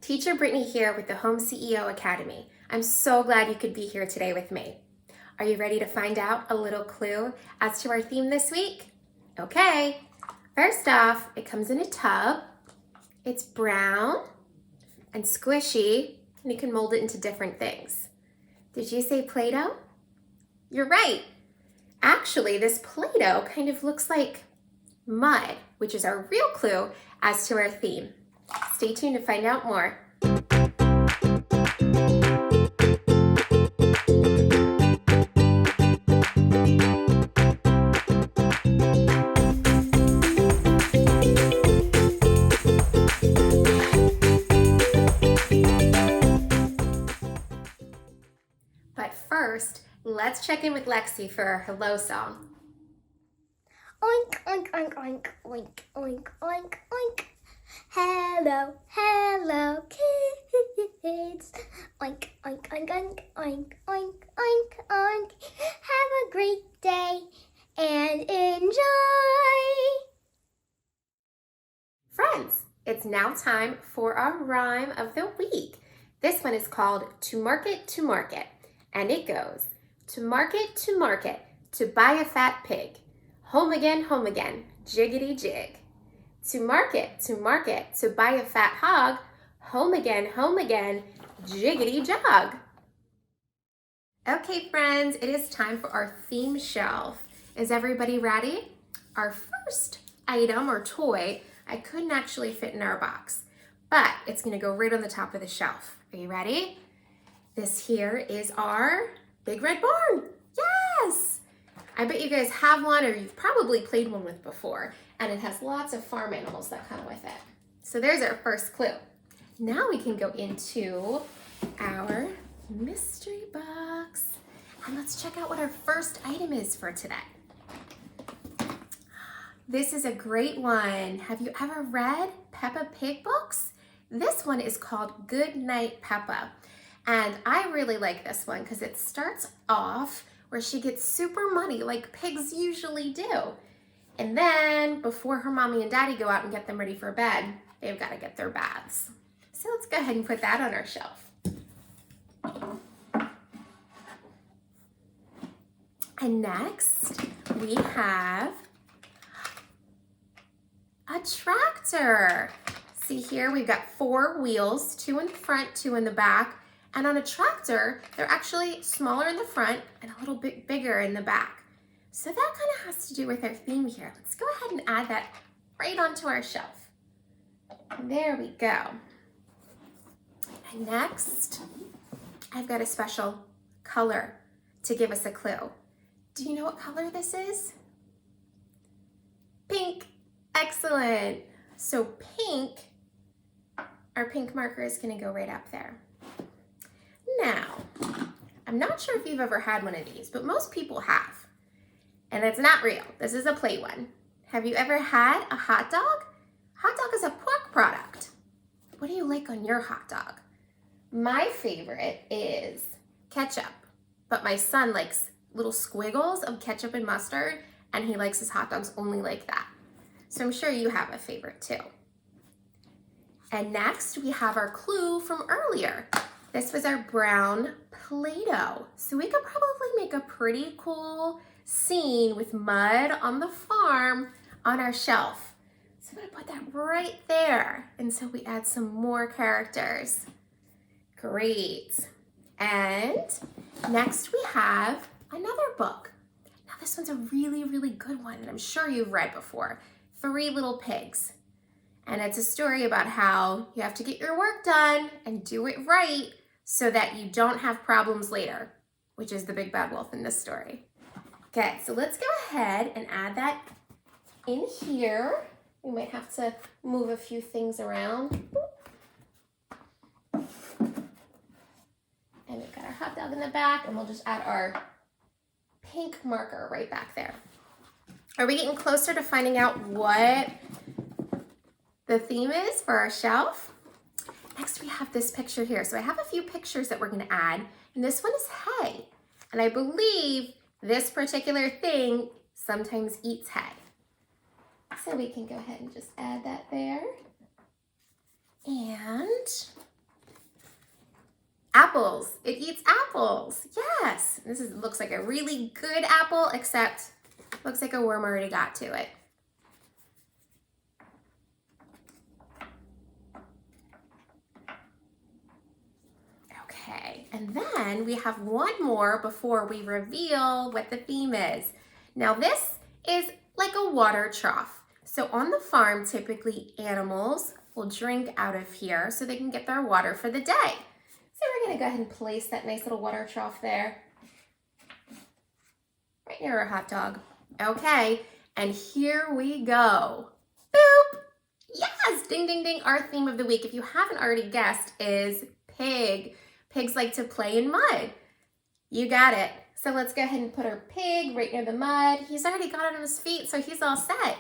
Teacher Brittany here with the Home CEO Academy. I'm so glad you could be here today with me. Are you ready to find out a little clue as to our theme this week? Okay, first off, it comes in a tub. It's brown and squishy, and you can mold it into different things. Did you say Play-Doh? You're right. Actually, this Play-Doh kind of looks like mud, which is our real clue as to our theme. Stay tuned to find out more. But first, let's check in with Lexi for our hello song. Oink, oink, oink, oink, oink, oink, oink, oink. Hello, hello, kids. Oink, oink, oink, oink, oink, oink, oink, oink. Have a great day and enjoy. Friends, it's now time for our rhyme of the week. This one is called To Market, and it goes, to market, to buy a fat pig. Home again, jiggity jig. To market, to buy a fat hog. Home again, jiggity jog. Okay, friends, it is time for our theme shelf. Is everybody ready? Our first item or toy, I couldn't actually fit in our box, but it's gonna go right on the top of the shelf. Are you ready? This here is our Big Red Barn. Yes! I bet you guys have one or you've probably played one with before, and it has lots of farm animals that come with it. So there's our first clue. Now we can go into our mystery box, and let's check out what our first item is for today. This is a great one. Have you ever read Peppa Pig books? This one is called Good Night Peppa. And I really like this one because it starts off where she gets super muddy like pigs usually do. And then before her mommy and daddy go out and get them ready for bed, they've got to get their baths. So let's go ahead and put that on our shelf. And next we have a tractor. See here, we've got 4 wheels, 2 in the front, 2 in the back. And on a tractor, they're actually smaller in the front and a little bit bigger in the back. So that kind of has to do with our theme here. Let's go ahead and add that right onto our shelf. There we go. And next, I've got a special color to give us a clue. Do you know what color this is? Pink. Excellent. So pink, our pink marker is going to go right up there. Now, I'm not sure if you've ever had one of these, but most people have. And it's not real. This is a play one. Have you ever had a hot dog? Hot dog is a pork product. What do you like on your hot dog? My favorite is ketchup, but my son likes little squiggles of ketchup and mustard, and he likes his hot dogs only like that. So I'm sure you have a favorite too. And next we have our clue from earlier. This was our brown Play-Doh. So we could probably make a pretty cool scene with mud on the farm on our shelf. So I'm gonna put that right there. And so we add some more characters. Great. And next we have another book. Now this one's a really, really good one, and I'm sure you've read before. 3 Little Pigs. And it's a story about how you have to get your work done and do it right so that you don't have problems later, which is the big bad wolf in this story. Okay, so let's go ahead and add that in here. We might have to move a few things around. And we've got our hot dog in the back, and we'll just add our pink marker right back there. Are we getting closer to finding out what the theme is for our shelf? Next we have this picture here. So I have a few pictures that we're gonna add, and this one is hay. And I believe this particular thing sometimes eats hay. So we can go ahead and just add that there. And apples. It eats apples. Yes. Looks like a really good apple, except looks like a worm already got to it. Okay, and then we have one more before we reveal what the theme is. Now this is like a water trough. So on the farm, typically animals will drink out of here so they can get their water for the day. So we're gonna go ahead and place that nice little water trough there, right near our hot dog. Okay, and here we go. Boop! Yes, ding, ding, ding. Our theme of the week, if you haven't already guessed, is pig. Pigs like to play in mud. You got it. So let's go ahead and put our pig right near the mud. He's already got it on his feet, so he's all set.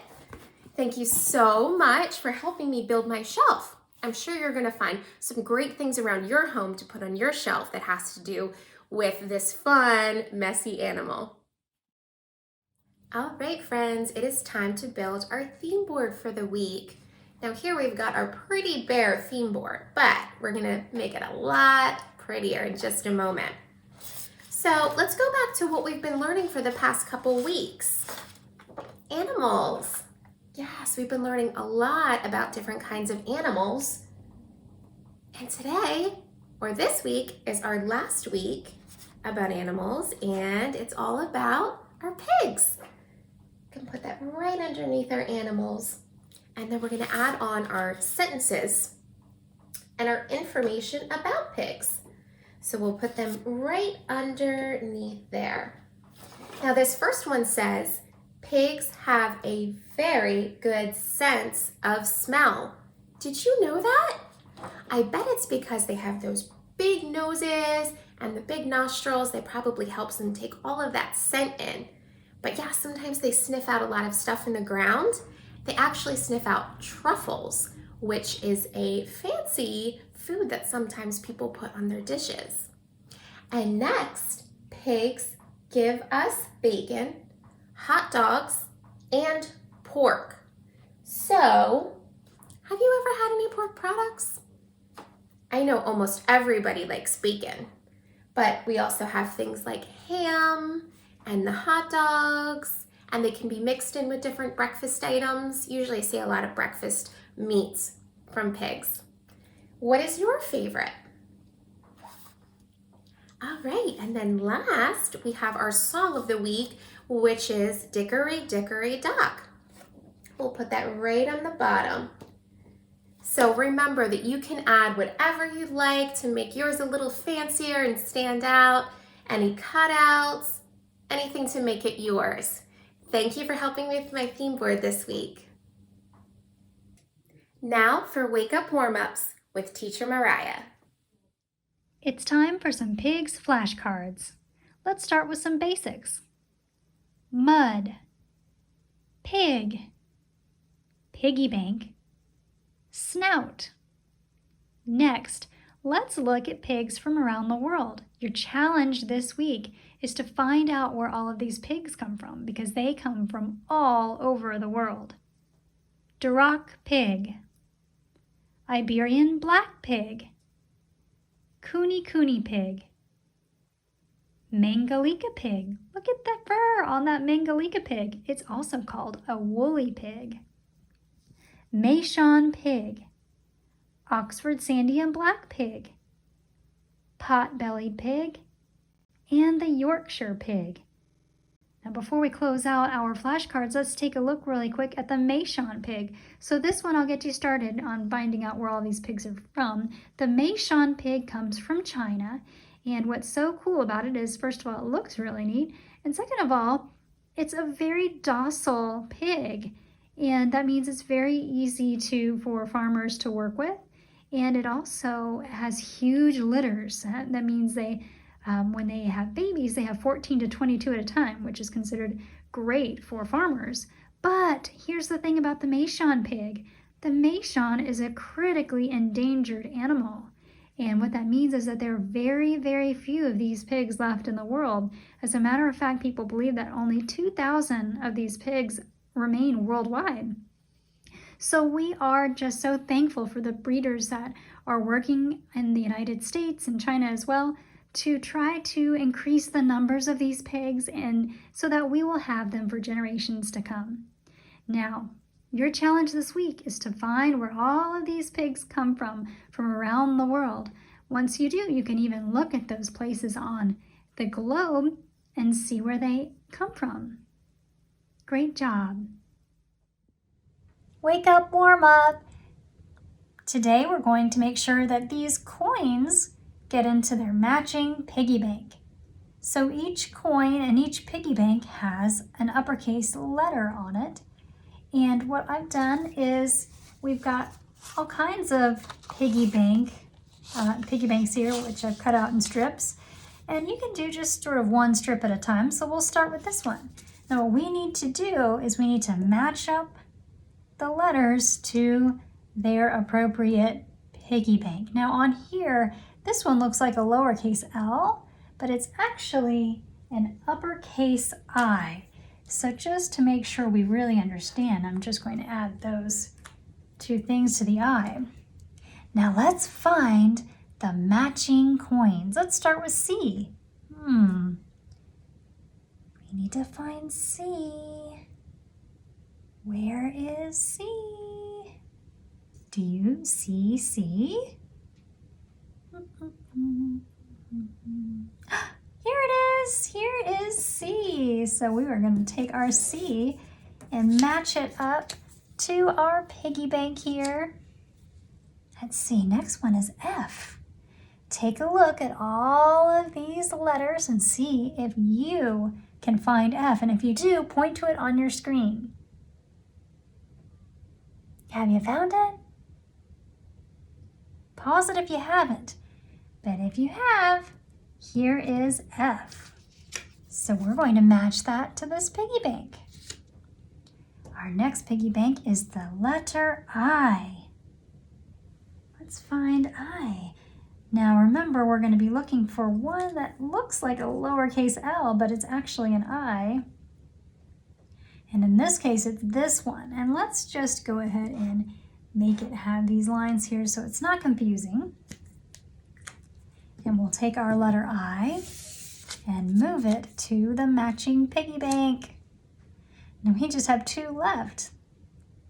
Thank you so much for helping me build my shelf. I'm sure you're gonna find some great things around your home to put on your shelf that has to do with this fun, messy animal. All right, friends, it is time to build our theme board for the week. Now here we've got our pretty bare theme board, but we're gonna make it a lot prettier in just a moment. So let's go back to what we've been learning for the past couple weeks. Animals. Yes, we've been learning a lot about different kinds of animals. And today, or this week, is our last week about animals, and it's all about our pigs. We can put that right underneath our animals. And then we're gonna add on our sentences and our information about pigs. So we'll put them right underneath there. Now this first one says, pigs have a very good sense of smell. Did you know that? I bet it's because they have those big noses and the big nostrils. That probably helps them take all of that scent in. But yeah, sometimes they sniff out a lot of stuff in the ground. They actually sniff out truffles, which is a fancy food that sometimes people put on their dishes. And next, pigs give us bacon, hot dogs, and pork. So, have you ever had any pork products? I know almost everybody likes bacon, but we also have things like ham and the hot dogs, and they can be mixed in with different breakfast items. Usually I see a lot of breakfast meats from pigs. What is your favorite? All right, and then last we have our song of the week, which is Dickory Dickory Dock. We'll put that right on the bottom. So remember that you can add whatever you'd like to make yours a little fancier and stand out. Any cutouts, anything to make it yours. Thank you for helping me with my theme board this week. Now for Wake Up Warm-Ups with Teacher Mariah. It's time for some pigs flashcards. Let's start with some basics. Mud, pig, piggy bank, snout. Next, let's look at pigs from around the world. Your challenge this week is to find out where all of these pigs come from, because they come from all over the world. Duroc pig, Iberian black pig, Cooney pig, Mangalica pig. Look at that fur on that Mangalica pig. It's also called a woolly pig. Meishan pig, Oxford sandy and black pig, pot-bellied pig, and the Yorkshire pig. Now before we close out our flashcards, let's take a look really quick at the Meishan pig. So this one I'll get you started on finding out where all these pigs are from. The Meishan pig comes from China, and what's so cool about it is, first of all, it looks really neat, and second of all, it's a very docile pig, and that means it's very easy for farmers to work with, and it also has huge litters. That means when they have babies, they have 14 to 22 at a time, which is considered great for farmers. But here's the thing about the Meishan pig. The Meishan is a critically endangered animal. And what that means is that there are very, very few of these pigs left in the world. As a matter of fact, people believe that only 2,000 of these pigs remain worldwide. So we are just so thankful for the breeders that are working in the United States and China as well to try to increase the numbers of these pigs and so that we will have them for generations to come. Now, your challenge this week is to find where all of these pigs come from around the world. Once you do, you can even look at those places on the globe and see where they come from. Great job. Wake up, warm up. Today we're going to make sure that these coins get into their matching piggy bank. So each coin and each piggy bank has an uppercase letter on it. And what I've done is we've got all kinds of piggy banks here, which I've cut out in strips. And you can do just sort of one strip at a time. So we'll start with this one. Now what we need to do is we need to match up the letters to their appropriate piggy bank. Now on here, this one looks like a lowercase L, but it's actually an uppercase I. So just to make sure we really understand, I'm just going to add those two things to the I. Now let's find the matching coins. Let's start with C. We need to find C. Where is C? Do you see C? Here is C. So we are going to take our C and match it up to our piggy bank here. Let's see, next one is F. Take a look at all of these letters and see if you can find F. And if you do, point to it on your screen. Have you found it? Pause it if you haven't. But if you have, here is F. So we're going to match that to this piggy bank. Our next piggy bank is the letter I. Let's find I. Now remember, we're going to be looking for one that looks like a lowercase L, but it's actually an I. And in this case, it's this one. And let's just go ahead and make it have these lines here so it's not confusing. And we'll take our letter I and move it to the matching piggy bank. Now we just have two left,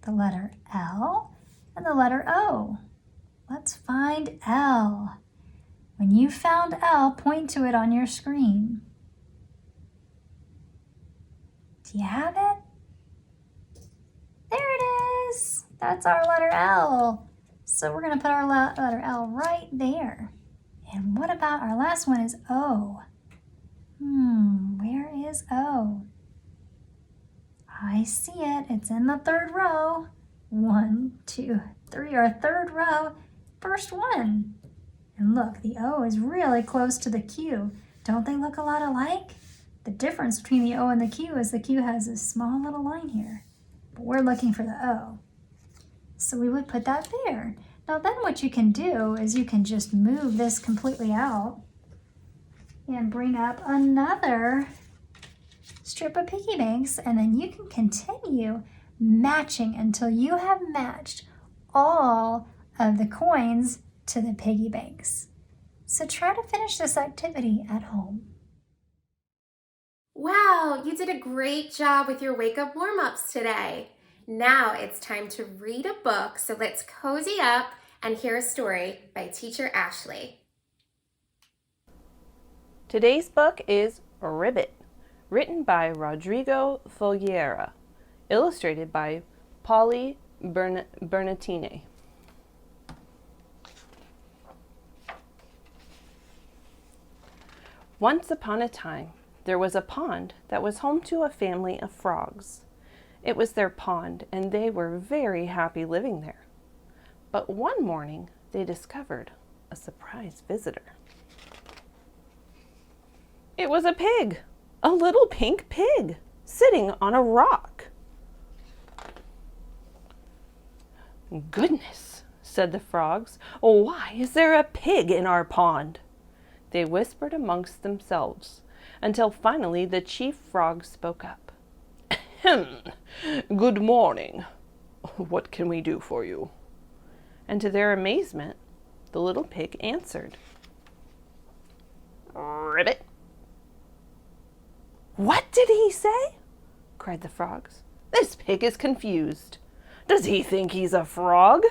the letter L and the letter O. Let's find L. When you found L, point to it on your screen. Do you have it? There it is. That's our letter L. So we're going to put our letter L right there. And what about our last one is O? Where is O? I see it. It's in the third row. 1, 2, 3, our third row. First one. And look, the O is really close to the Q. Don't they look a lot alike? The difference between the O and the Q is the Q has this small little line here. But we're looking for the O. So we would put that there. Now then what you can do is you can just move this completely out and bring up another strip of piggy banks, and then you can continue matching until you have matched all of the coins to the piggy banks. So try to finish this activity at home. Wow, you did a great job with your wake up warm-ups today. Now it's time to read a book, so let's cozy up and hear a story by Teacher Ashley. Today's book is Ribbit, written by Rodrigo Folgueira, illustrated by Polly Bernatini. Once upon a time, there was a pond that was home to a family of frogs. It was their pond, and they were very happy living there. But one morning, they discovered a surprise visitor. It was a pig, a little pink pig, sitting on a rock. "Goodness," said the frogs, "why is there a pig in our pond?" They whispered amongst themselves, until finally the chief frog spoke up. "Ahem, good morning. What can we do for you? And to their amazement, the little pig answered, Ribbit. What did he say? Cried the frogs. This pig is confused. Does he think he's a frog?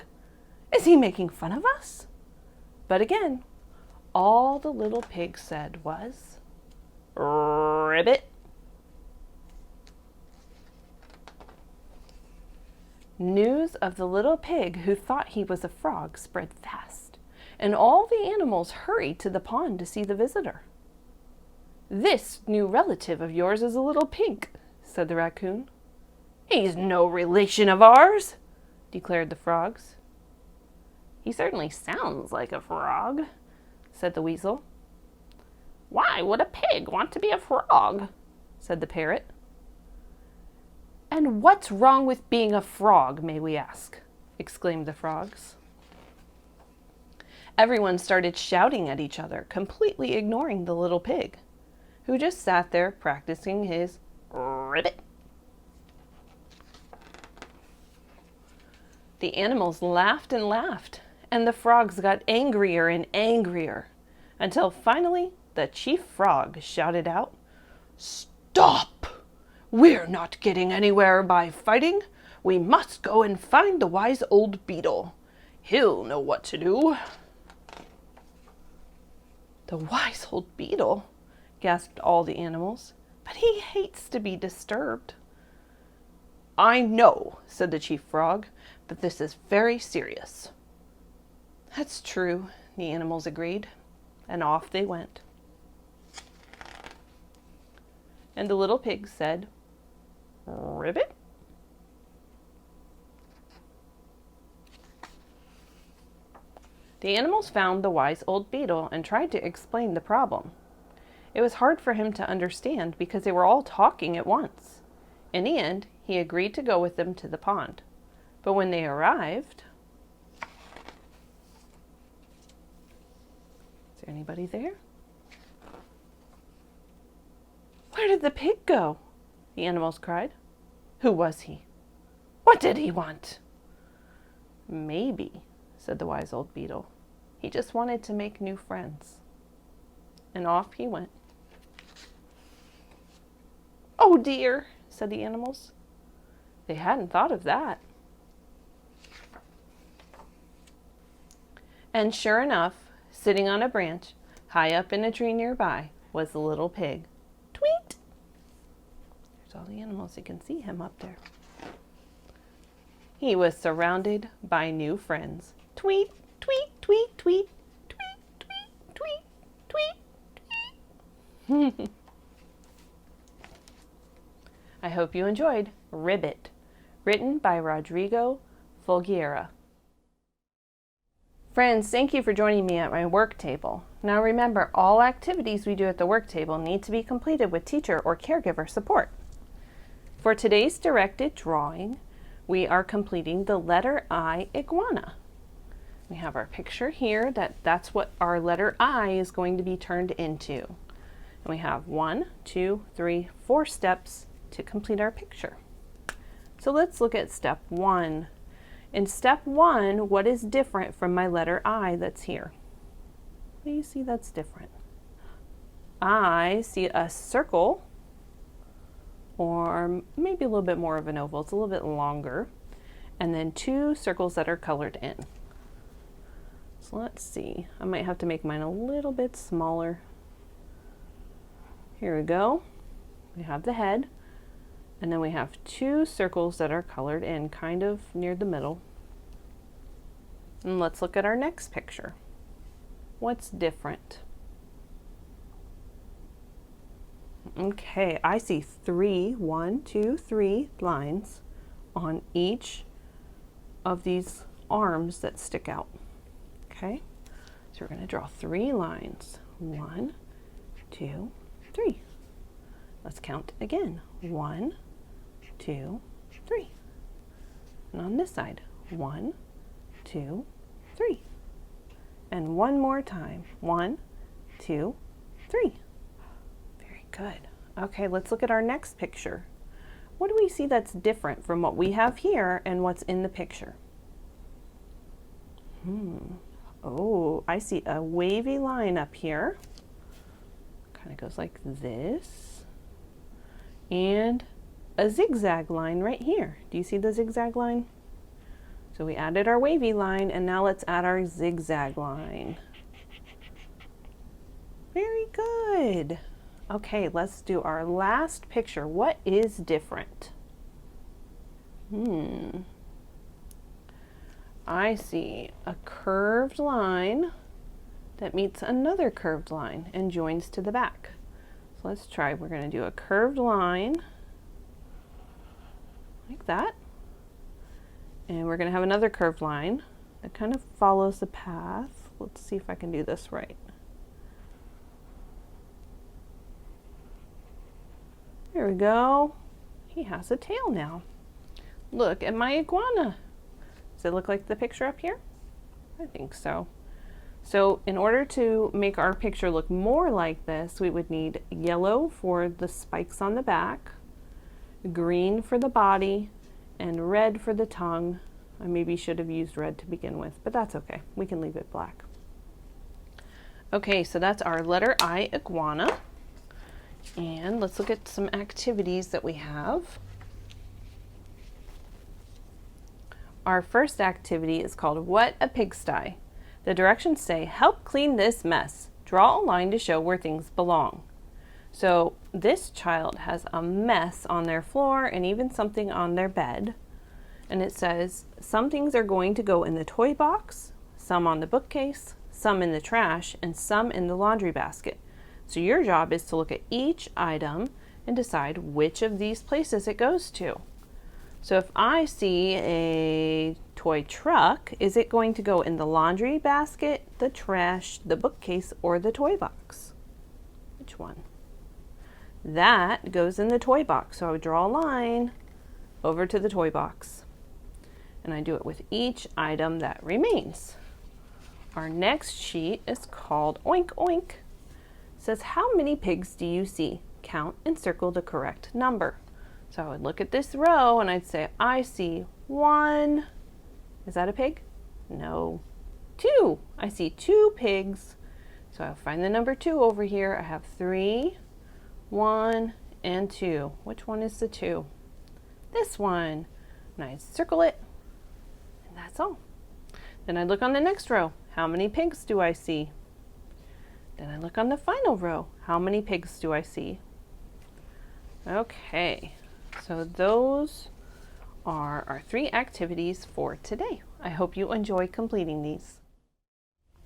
Is he making fun of us? But again, all the little pig said was, Ribbit. News of the little pig who thought he was a frog spread fast, and all the animals hurried to the pond to see the visitor. This new relative of yours is a little pig, said the raccoon. He's no relation of ours, declared the frogs. He certainly sounds like a frog, said the weasel. Why would a pig want to be a frog? Said the parrot. And what's wrong with being a frog, may we ask? Exclaimed the frogs. Everyone started shouting at each other, completely ignoring the little pig, who just sat there practicing his ribbit. The animals laughed and laughed, and the frogs got angrier and angrier, until finally the chief frog shouted out, Stop! We're not getting anywhere by fighting. We must go and find the wise old beetle. He'll know what to do. The wise old beetle, gasped all the animals, but he hates to be disturbed. I know, said the chief frog, but this is very serious. That's true, the animals agreed, and off they went. And the little pig said, Ribbit? The animals found the wise old beetle and tried to explain the problem. It was hard for him to understand because they were all talking at once. In the end, he agreed to go with them to the pond. But when they arrived, is there anybody there? Where did the pig go? The animals cried. Who was he? What did he want? Maybe, said the wise old beetle. He just wanted to make new friends. And off he went. Oh dear, said the animals. They hadn't thought of that. And sure enough, sitting on a branch, high up in a tree nearby, was the little pig. Tweet! There's all the animals. You can see him up there. He was surrounded by new friends. Tweet, tweet, tweet, tweet, tweet, tweet, tweet, tweet. I hope you enjoyed Ribbit, written by Rodrigo Folgueira. Friends, thank you for joining me at my work table. Now remember, all activities we do at the work table need to be completed with teacher or caregiver support. For today's directed drawing, we are completing the letter I iguana. We have our picture here that's what our letter I is going to be turned into. And we have 1, 2, 3, 4 steps to complete our picture. So let's look at step 1. In step 1, what is different from my letter I that's here? What do you see that's different? I see a circle, or maybe a little bit more of an oval. It's a little bit longer. And then 2 circles that are colored in. So let's see. I might have to make mine a little bit smaller. Here we go. We have the head. And then we have 2 circles that are colored in, kind of near the middle. And let's look at our next picture. What's different? Okay, I see 3 lines on each of these arms that stick out. Okay, so we're going to draw 3 lines. 1, 2, 3. Let's count again. 1, 2, 3. And on this side, 1, 2, 3. And one more time. 1, 2, 3. Very good. Okay, let's look at our next picture. What do we see that's different from what we have here and what's in the picture? Oh, I see a wavy line up here. Kind of goes like this. And a zigzag line right here. Do you see the zigzag line? So we added our wavy line, and now let's add our zigzag line. Very good. Okay, let's do our last picture. What is different? I see a curved line that meets another curved line and joins to the back. So let's try. We're going to do a curved line like that. And we're going to have another curved line that kind of follows the path. Let's see if I can do this right. There we go. He has a tail now. Look at my iguana. Does it look like the picture up here? I think so. So in order to make our picture look more like this, we would need yellow for the spikes on the back, green for the body, and red for the tongue. I maybe should have used red to begin with, but that's okay. We can leave it black. Okay, so that's our letter I, iguana. And let's look at some activities that we have. Our first activity is called What a Pigsty. The directions say, help clean this mess. Draw a line to show where things belong. So this child has a mess on their floor and even something on their bed. And it says, some things are going to go in the toy box, some on the bookcase, some in the trash, and some in the laundry basket. So your job is to look at each item and decide which of these places it goes to. So if I see a toy truck, is it going to go in the laundry basket, the trash, the bookcase, or the toy box? Which one? That goes in the toy box. So I would draw a line over to the toy box. And I do it with each item that remains. Our next sheet is called Oink Oink. It says, how many pigs do you see? Count and circle the correct number. So I would look at this row and I'd say, I see 1. Is that a pig? No. 2. I see 2 pigs. So I'll find the number 2 over here. I have 3, 1, and 2. Which one is the 2? This one. And I circle it. And that's all. Then I look on the next row. How many pigs do I see? Then I look on the final row. How many pigs do I see? Okay. So those are our 3 activities for today. I hope you enjoy completing these.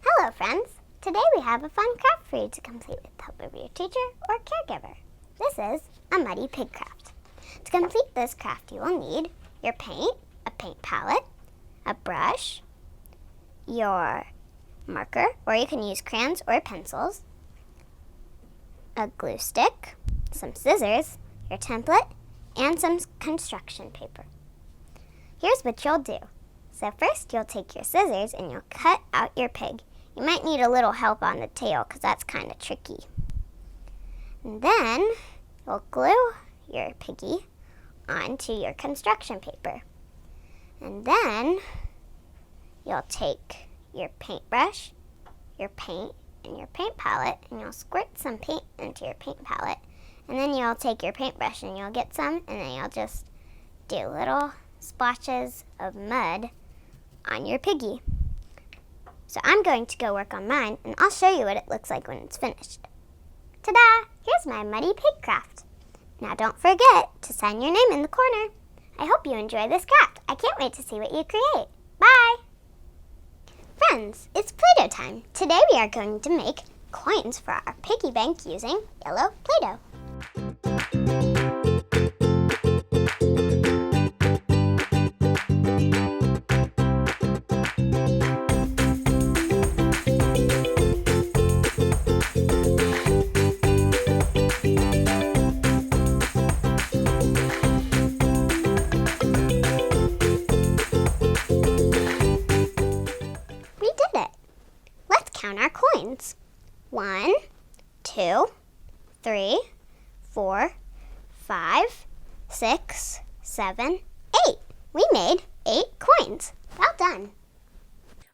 Hello, friends. Today we have a fun craft for you to complete with the help of your teacher or caregiver. This is a muddy pig craft. To complete this craft, you will need your paint, a paint palette, a brush, your marker, or you can use crayons or pencils, a glue stick, some scissors, your template, and some construction paper. Here's what you'll do. So first you'll take your scissors and you'll cut out your pig. You might need a little help on the tail because that's kind of tricky. And then you'll glue your piggy onto your construction paper. And then you'll take your paintbrush, your paint, and your paint palette, and you'll squirt some paint into your paint palette. And then you'll take your paintbrush and you'll get some, and then you'll just do little splotches of mud on your piggy. So I'm going to go work on mine, and I'll show you what it looks like when it's finished. Ta-da! Here's my muddy pig craft. Now don't forget to sign your name in the corner. I hope you enjoy this craft. I can't wait to see what you create. Bye! Friends, it's Play-Doh time. Today we are going to make coins for our piggy bank using yellow Play-Doh. We did it. Let's count our coins. 1, 2, 3, 4, 5, 6, 7, 8. We made 8 coins. Well done.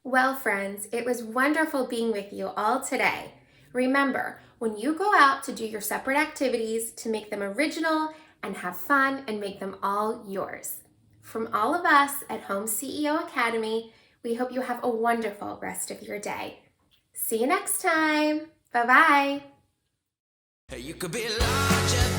Well, friends, it was wonderful being with you all today. Remember, when you go out to do your separate activities, to make them original and have fun and make them all yours. From all of us at Home CEO Academy, we hope you have a wonderful rest of your day. See you next time. Bye-bye. You could be larger